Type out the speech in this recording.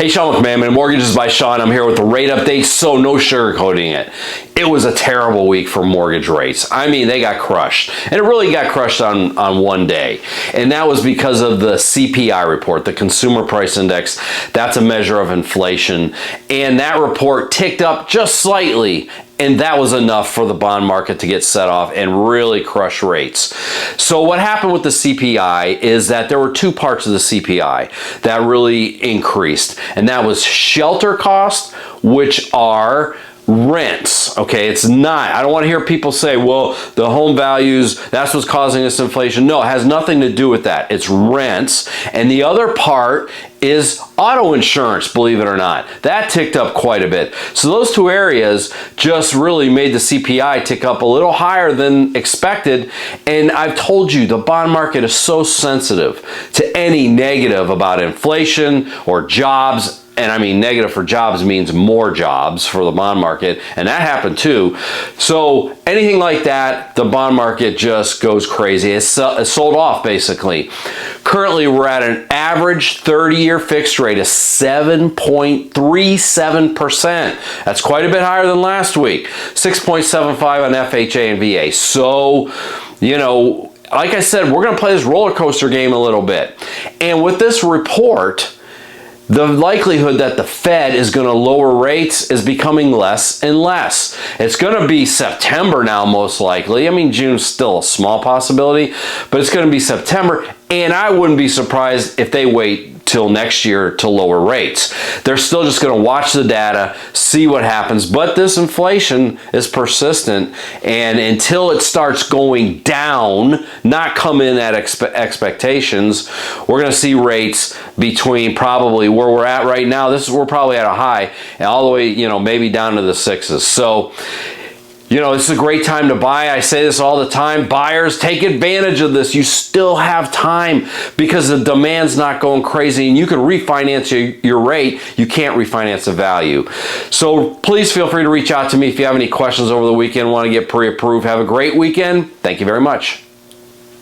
Hey, Sean McMahon, Mortgages by Sean. I'm here with the rate update, so no sugarcoating it. It was a terrible week for mortgage rates. I mean, they got crushed. And it really got crushed on one day. And that was because of the CPI report, the Consumer Price Index. That's a measure of inflation. And that report ticked up just slightly. And that was enough for the bond market to get set off and really crush rates. So what happened with the CPI is that there were two parts of the CPI that really increased. And that was shelter costs, which are rents. Okay, it's not. I don't want to hear people say, well, the home values, that's what's causing this inflation. No, it has nothing to do with that. It's rents. And the other part is auto insurance, believe it or not. That ticked up quite a bit. So those two areas just really made the CPI tick up a little higher than expected. And I've told you, the bond market is so sensitive to any negative about inflation or jobs. And I mean, negative for jobs means more jobs for the bond market, and that happened too. So anything like that, the bond market just goes crazy. It's sold off basically. Currently, we're at an average 30-year fixed rate of 7.37%. That's quite a bit higher than last week. 6.75 on FHA and VA. So, you know, like I said, we're going to play this roller coaster game a little bit. And with this report, the likelihood that the Fed is going to lower rates is becoming less and less. It's going to be September now, most likely. I mean, June's still a small possibility, but it's going to be September. And I wouldn't be surprised if they wait till next year to lower rates. They're still just going to watch the data, see what happens. But this inflation is persistent, and until it starts going down, not come in at expectations, we're going to see rates between probably where we're at right now. We're probably at a high, and all the way, you know, maybe down to the sixes. So, you know, this is a great time to buy. I say this all the time. Buyers, take advantage of this. You still have time because the demand's not going crazy, and you can refinance your rate. You can't refinance the value. So please feel free to reach out to me if you have any questions over the weekend, want to get pre-approved. Have a great weekend. Thank you very much.